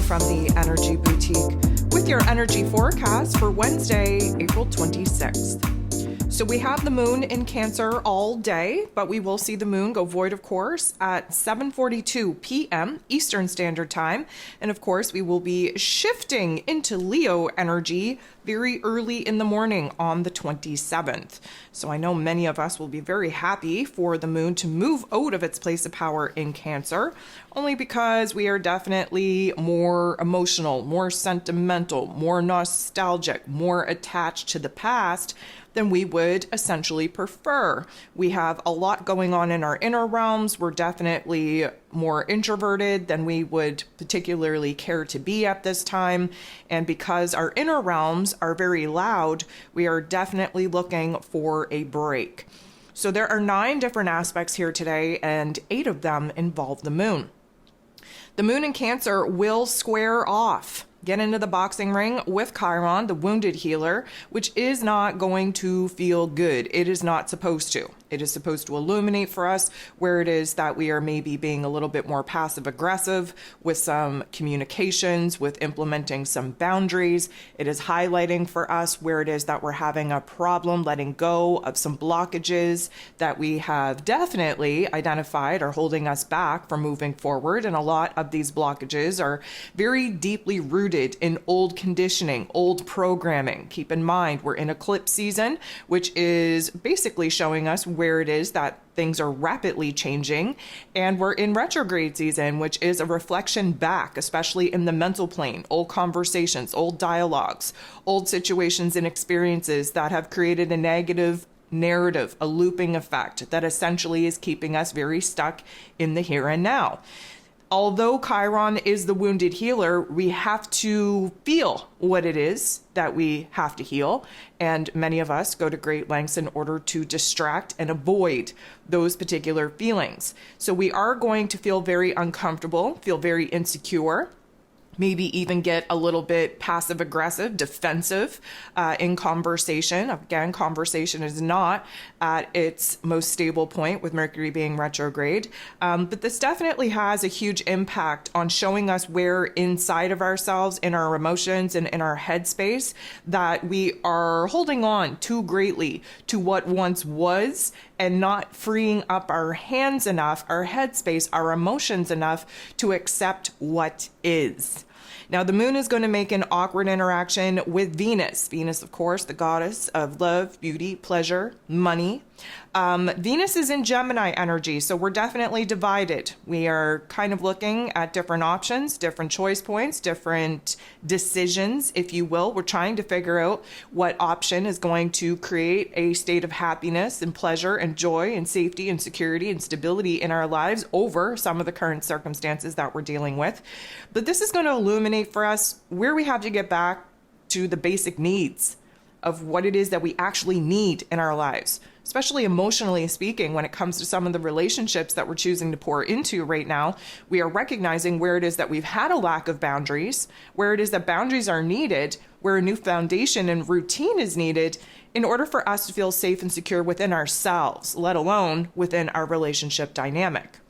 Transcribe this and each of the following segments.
from the Energy Boutique with your energy forecast for Wednesday, April 26th. So we have the moon in Cancer all day, but we will see the moon go void, of course, at 7:42 p.m. Eastern Standard Time. And of course, we will be shifting into Leo energy very early in the morning on the 27th. So I know many of us will be very happy for the moon to move out of its place of power in Cancer, only because we are definitely more emotional, more sentimental, more nostalgic, more attached to the past than we would essentially prefer. We have a lot going on in our inner realms. We're definitely more introverted than we would particularly care to be at this time. And because our inner realms are very loud, we are definitely looking for a break. So there are 9 different aspects here today, and 8 of them involve the moon. The moon in Cancer will square off, get into the boxing ring with Chiron, the wounded healer, which is not going to feel good. It is not supposed to. It is supposed to illuminate for us where it is that we are maybe being a little bit more passive aggressive with some communications, with implementing some boundaries. It is highlighting for us where it is that we're having a problem letting go of some blockages that we have definitely identified are holding us back from moving forward. And a lot of these blockages are very deeply rooted in old conditioning, old programming. Keep in mind, we're in eclipse season, which is basically showing us where it is that things are rapidly changing, and we're in retrograde season, which is a reflection back, especially in the mental plane, old conversations, old dialogues, old situations and experiences that have created a negative narrative, a looping effect that essentially is keeping us very stuck in the here and now. Although Chiron is the wounded healer, we have to feel what it is that we have to heal. And many of us go to great lengths in order to distract and avoid those particular feelings. So we are going to feel very uncomfortable, feel very insecure, maybe even get a little bit passive aggressive, defensive in conversation. Again, conversation is not at its most stable point with Mercury being retrograde. But this definitely has a huge impact on showing us where inside of ourselves, in our emotions and in our headspace, that we are holding on too greatly to what once was and not freeing up our hands enough, our headspace, our emotions enough to accept what is. Now, the moon is going to make an awkward interaction with Venus. Venus, of course, the goddess of love, beauty, pleasure, money. Venus is in Gemini energy, so we're definitely divided. We are kind of looking at different options, different choice points, different decisions, if you will. We're trying to figure out what option is going to create a state of happiness and pleasure and joy and safety and security and stability in our lives over some of the current circumstances that we're dealing with. But this is going to illuminate for us where we have to get back to the basic needs of what it is that we actually need in our lives, especially emotionally speaking. When it comes to some of the relationships that we're choosing to pour into right now, we are recognizing where it is that we've had a lack of boundaries, where it is that boundaries are needed, where a new foundation and routine is needed in order for us to feel safe and secure within ourselves, let alone within our relationship dynamic.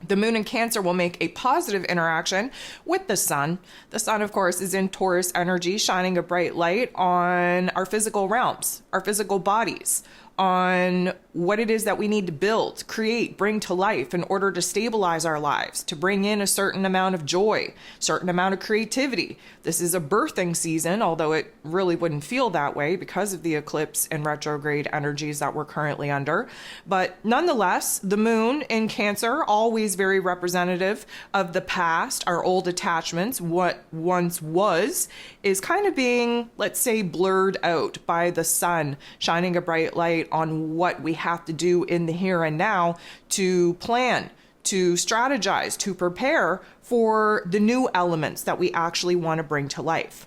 The moon in Cancer will make a positive interaction with the sun. The sun, of course, is in Taurus energy, shining a bright light on our physical realms, our physical bodies, on what it is that we need to build, create, bring to life in order to stabilize our lives, to bring in a certain amount of joy, certain amount of creativity. This is a birthing season, although it really wouldn't feel that way because of the eclipse and retrograde energies that we're currently under. But nonetheless, the moon in Cancer, always very representative of the past, our old attachments, what once was, is kind of being, let's say, blurred out by the sun, shining a bright light on what we have to do in the here and now to plan, to strategize, to prepare for the new elements that we actually want to bring to life.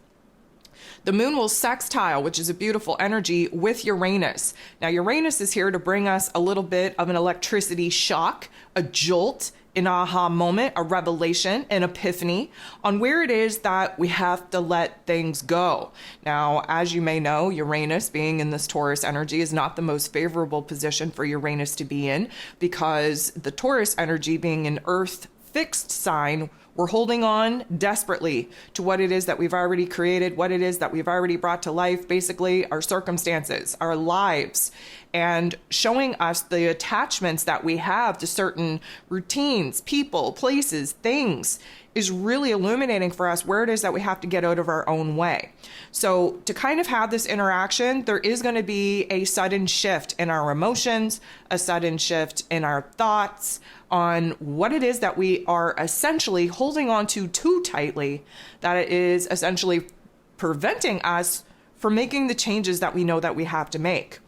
The moon will sextile, which is a beautiful energy, with Uranus. Now, Uranus is here to bring us a little bit of an electricity shock, a jolt, an aha moment, a revelation, an epiphany on where it is that we have to let things go. Now, as you may know, Uranus being in this Taurus energy is not the most favorable position for Uranus to be in, because the Taurus energy being an earth fixed sign, we're holding on desperately to what it is that we've already created, what it is that we've already brought to life, basically our circumstances, our lives, and showing us the attachments that we have to certain routines, people, places, things is really illuminating for us where it is that we have to get out of our own way. So to kind of have this interaction, there is going to be a sudden shift in our emotions, a sudden shift in our thoughts on what it is that we are essentially holding on to too tightly, that it is essentially preventing us from making the changes that we know that we have to make.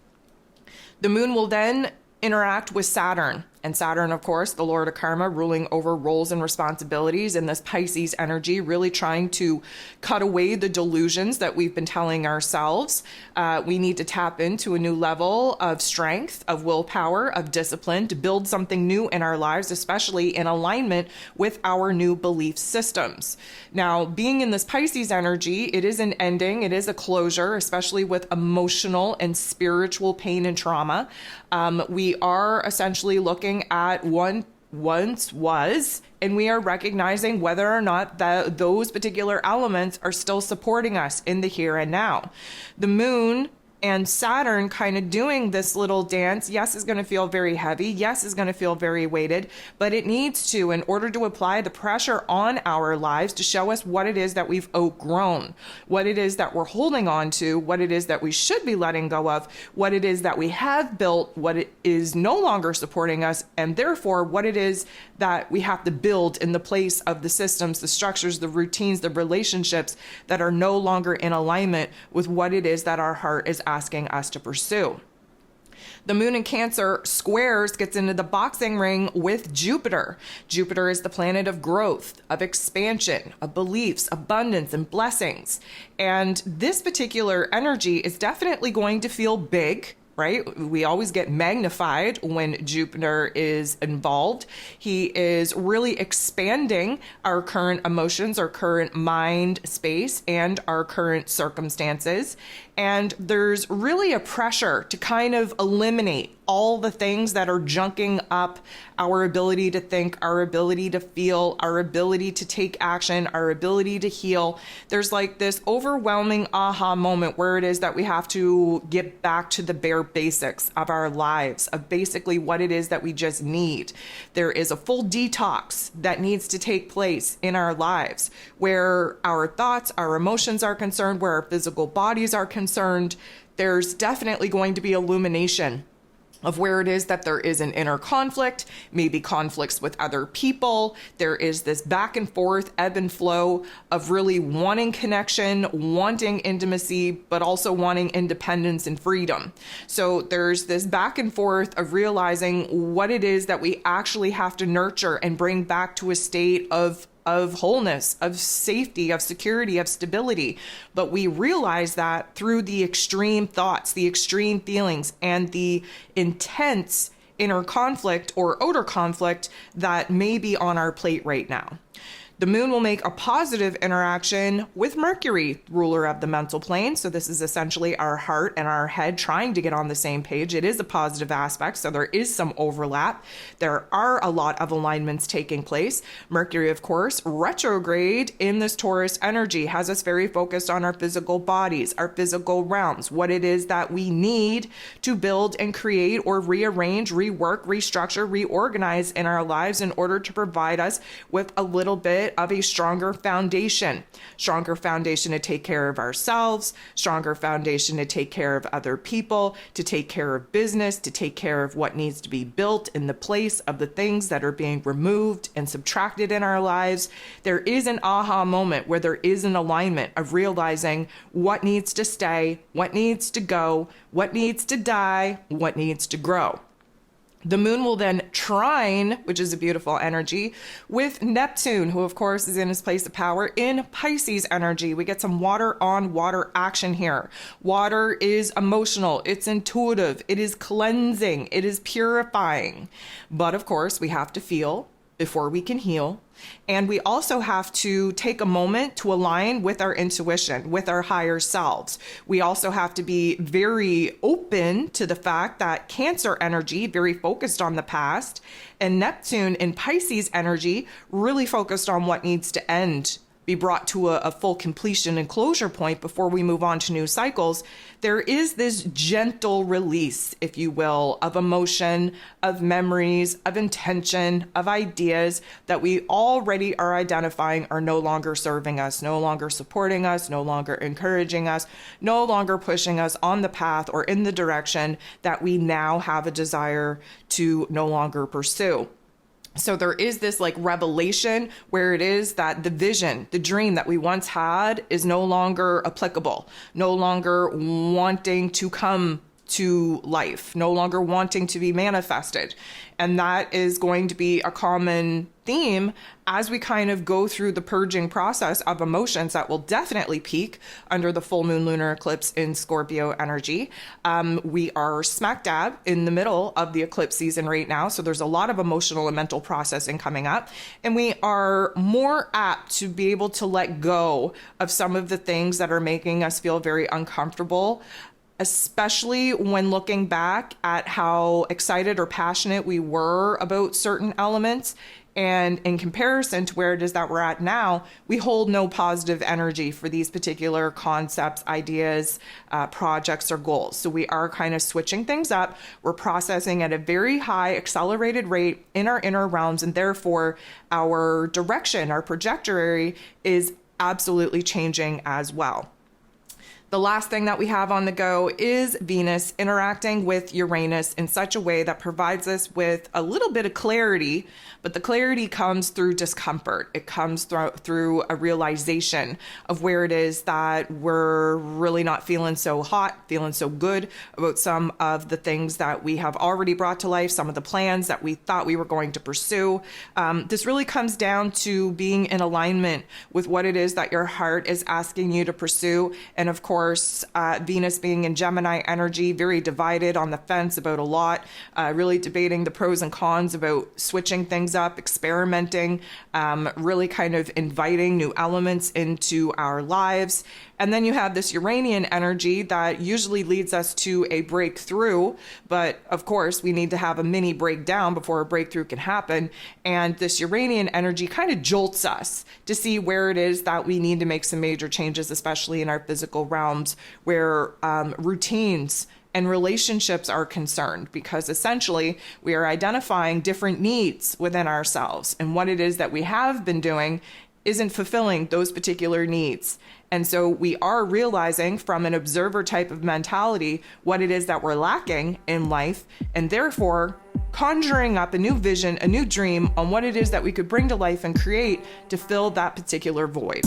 The moon will then interact with Saturn. And Saturn, of course, the Lord of Karma, ruling over roles and responsibilities in this Pisces energy, really trying to cut away the delusions that we've been telling ourselves. We need to tap into a new level of strength, of willpower, of discipline to build something new in our lives, especially in alignment with our new belief systems. Now, being in this Pisces energy, it is an ending, it is a closure, especially with emotional and spiritual pain and trauma. We are essentially looking at what once was, and we are recognizing whether or not those particular elements are still supporting us in the here and now. The moon and Saturn kind of doing this little dance, yes, is going to feel very heavy. Yes, is going to feel very weighted, but it needs to, in order to apply the pressure on our lives to show us what it is that we've outgrown, what it is that we're holding on to, what it is that we should be letting go of, what it is that we have built, what it is no longer supporting us, and therefore what it is that we have to build in the place of the systems, the structures, the routines, the relationships that are no longer in alignment with what it is that our heart is asking us to pursue. The moon in Cancer squares gets into the boxing ring with Jupiter. Jupiter is the planet of growth, of expansion, of beliefs, abundance, and blessings. And this particular energy is definitely going to feel big, right? We always get magnified when Jupiter is involved. He is really expanding our current emotions, our current mind space, and our current circumstances. And there's really a pressure to kind of eliminate all the things that are junking up our ability to think, our ability to feel, our ability to take action, our ability to heal. There's like this overwhelming aha moment where it is that we have to get back to the bare basics of our lives, of basically what it is that we just need. There is a full detox that needs to take place in our lives where our thoughts, our emotions are concerned, where our physical bodies are concerned. There's definitely going to be illumination of where it is that there is an inner conflict, maybe conflicts with other people. There is this back and forth, ebb and flow of really wanting connection, wanting intimacy, but also wanting independence and freedom. So there's this back and forth of realizing what it is that we actually have to nurture and bring back to a state of wholeness, of safety, of security, of stability. But we realize that through the extreme thoughts, the extreme feelings, and the intense inner conflict or outer conflict that may be on our plate right now. The moon will make a positive interaction with Mercury, ruler of the mental plane. So this is essentially our heart and our head trying to get on the same page. It is a positive aspect, so there is some overlap. There are a lot of alignments taking place. Mercury, of course, retrograde in this Taurus energy, has us very focused on our physical bodies, our physical realms, what it is that we need to build and create or rearrange, rework, restructure, reorganize in our lives in order to provide us with a little bit of a stronger foundation to take care of ourselves, stronger foundation to take care of other people, to take care of business, to take care of what needs to be built in the place of the things that are being removed and subtracted in our lives. There is an aha moment where there is an alignment of realizing what needs to stay, what needs to go, what needs to die, what needs to grow. The moon will then trine, which is a beautiful energy, with Neptune, who of course is in his place of power in Pisces energy. We get some water on water action here. Water is emotional, it's intuitive, it is cleansing, it is purifying. But of course we have to feel, before we can heal. And we also have to take a moment to align with our intuition, with our higher selves. We also have to be very open to the fact that Cancer energy, very focused on the past, and Neptune in Pisces energy, really focused on what needs to end, be brought to a full completion and closure point before we move on to new cycles. There is this gentle release, if you will, of emotion, of memories, of intention, of ideas that we already are identifying are no longer serving us, no longer supporting us, no longer encouraging us, no longer pushing us on the path or in the direction that we now have a desire to no longer pursue. So there is this like revelation where it is that the vision, the dream that we once had is no longer applicable, no longer wanting to come to life, no longer wanting to be manifested. And that is going to be a common theme as we kind of go through the purging process of emotions that will definitely peak under the full moon lunar eclipse in Scorpio energy. We are smack dab in the middle of the eclipse season right now. So there's a lot of emotional and mental processing coming up. And we are more apt to be able to let go of some of the things that are making us feel very uncomfortable, especially when looking back at how excited or passionate we were about certain elements. And in comparison to where it is that we're at now, we hold no positive energy for these particular concepts, ideas, projects, or goals. So we are kind of switching things up. We're processing at a very high accelerated rate in our inner realms, and therefore our direction, our trajectory is absolutely changing as well. The last thing that we have on the go is Venus interacting with Uranus in such a way that provides us with a little bit of clarity, but the clarity comes through discomfort. It comes through a realization of where it is that we're really not feeling so hot, feeling so good about some of the things that we have already brought to life, some of the plans that we thought we were going to pursue. This really comes down to being in alignment with what it is that your heart is asking you to pursue. And of course, Venus being in Gemini energy, very divided on the fence about a lot, really debating the pros and cons about switching things up, experimenting, really kind of inviting new elements into our lives. And then you have this Uranian energy that usually leads us to a breakthrough. But of course, we need to have a mini breakdown before a breakthrough can happen. And this Uranian energy kind of jolts us to see where it is that we need to make some major changes, especially in our physical realms where routines and relationships are concerned, because essentially we are identifying different needs within ourselves, and what it is that we have been doing isn't fulfilling those particular needs. And so we are realizing from an observer type of mentality what it is that we're lacking in life, and therefore conjuring up a new vision, a new dream on what it is that we could bring to life and create to fill that particular void.